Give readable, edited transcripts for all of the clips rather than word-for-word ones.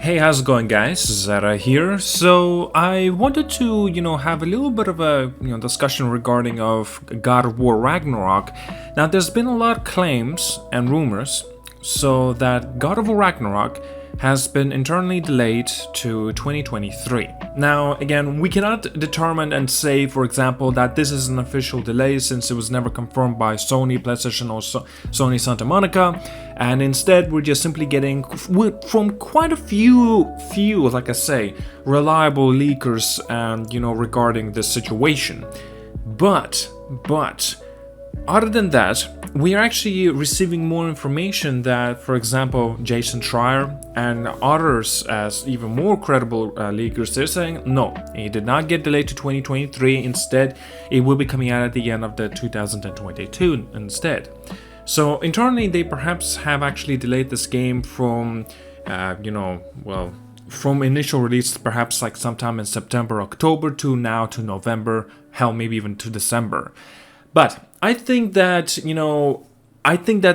Hey, how's it going, guys? ZDEyE here. So I wanted to, have a little bit of a, discussion regarding of God of War Ragnarok. Now, there's been a lot of claims and rumors so that God of War Ragnarok has been internally delayed to 2023. Now, again, we cannot determine and say, for example, that this is an official delay since it was never confirmed by Sony, PlayStation, or Sony Santa Monica, and instead we're just simply getting from quite a few, like I say, reliable leakers, and regarding this situation. But other than that, we are actually receiving more information that, for example, Jason Schreier and others as even more credible leakers, they're saying no, it did not get delayed to 2023. Instead, it will be coming out at the end of the 2022 instead. So internally, they perhaps have actually delayed this game from, from initial release, perhaps like sometime in September, October, to now to November, hell, maybe even to December. But I think that,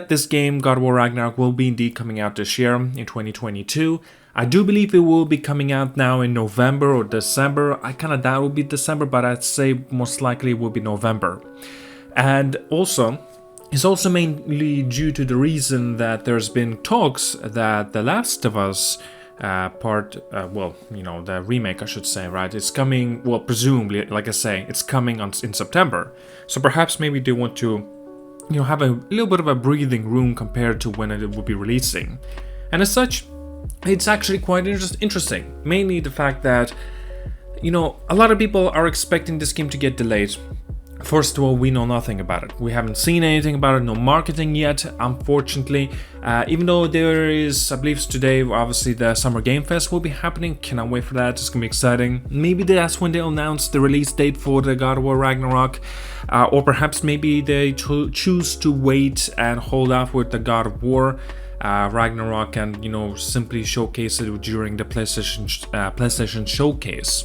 this game, God of War Ragnarok, will be indeed coming out this year in 2022. I do believe it will be coming out now in November or December. I kind of doubt it will be December, but I'd say most likely it will be November. And also, it's also mainly due to the reason that there's been talks that The Last of Us the remake, I should say, right? It's coming, well, presumably, like I say, it's coming in September. So perhaps maybe they want to, have a little bit of a breathing room compared to when it will be releasing. And as such, it's actually quite interesting. Mainly the fact that, a lot of people are expecting this game to get delayed. First of all, we know nothing about it. We haven't seen anything about it, no marketing yet, unfortunately. Even though there is, I believe today, obviously the Summer Game Fest will be happening. Cannot wait for that, it's gonna be exciting. Maybe that's when they'll announce the release date for the God of War Ragnarok. Or perhaps maybe they choose to wait and hold off with the God of War Ragnarok and, simply showcase it during the PlayStation Showcase.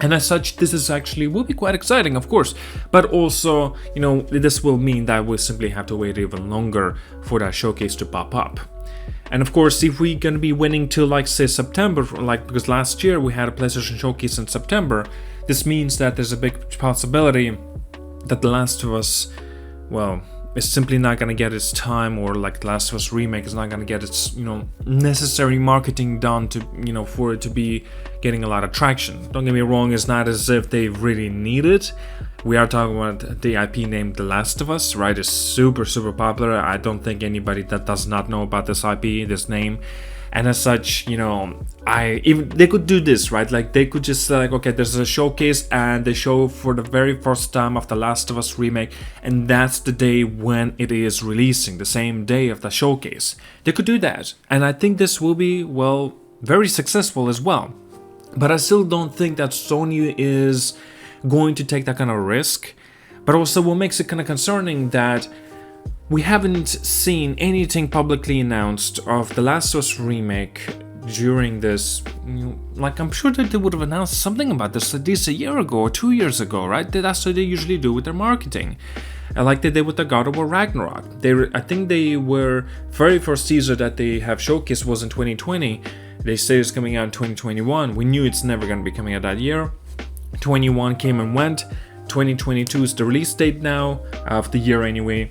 And as such, this is will be quite exciting, of course, but also, this will mean that we'll simply have to wait even longer for that showcase to pop up. And of course, if we're gonna be waiting till, like, say, September, because last year we had a PlayStation Showcase in September, this means that there's a big possibility that The Last of Us, is simply not gonna get its time, or like The Last of Us Remake is not gonna get its, necessary marketing done to, for it to be getting a lot of traction. Don't get me wrong, it's not as if they really need it. We are talking about the IP named The Last of Us, right? It's super popular. I don't think anybody that does not know about this IP, this name. And as such, they could do this, right? Like, they could just say, like, okay, there's a showcase and they show for the very first time of The Last of Us Remake, and that's the day when it is releasing, the same day of the showcase. They could do that, and I think this will be, very successful as well. But I still don't think that Sony is going to take that kind of risk. But also, what makes it kind of concerning that we haven't seen anything publicly announced of The Last of Us Remake during this. Like, I'm sure that they would have announced something about this at least a year ago or 2 years ago, right? That's what they usually do with their marketing. Like they did with the God of War Ragnarok. I think they were very first teaser that they have showcased was in 2020. They say it's coming out in 2021. We knew it's never going to be coming out that year. 21 came and went. 2022 is the release date now, of the year anyway.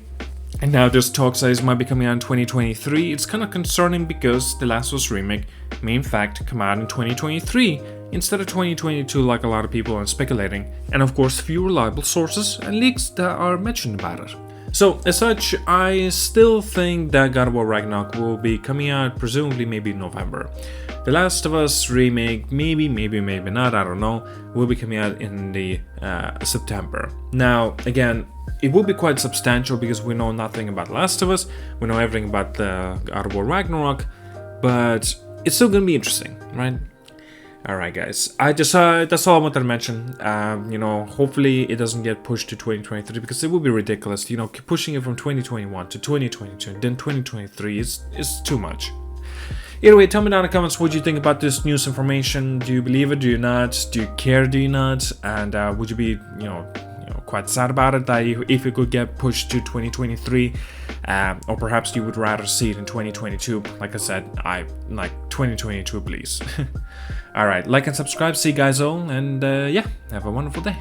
And now there's talks that it might be coming out in 2023. It's kind of concerning because The Last of Us Remake may in fact come out in 2023 instead of 2022 like a lot of people are speculating. And of course, few reliable sources and leaks that are mentioned about it. So as such, I still think that God of War Ragnarok will be coming out presumably maybe in November. The Last of Us Remake, maybe not, I don't know, will be coming out in the September. Now, again, it will be quite substantial because we know nothing about Last of Us, we know everything about the God of War Ragnarok, but it's still gonna be interesting, right? Alright guys, that's all I wanted to mention. Hopefully it doesn't get pushed to 2023 because it would be ridiculous, pushing it from 2021 to 2022 and then 2023 is too much. Either way, tell me down in the comments what you think about this news information. Do you believe it? Do you not? Do you care? Do you not? And would you be, quite sad about it, that if it could get pushed to 2023, or perhaps you would rather see it in 2022. Like I said, I like 2022, please. Alright, like and subscribe, see you guys all, and yeah, have a wonderful day.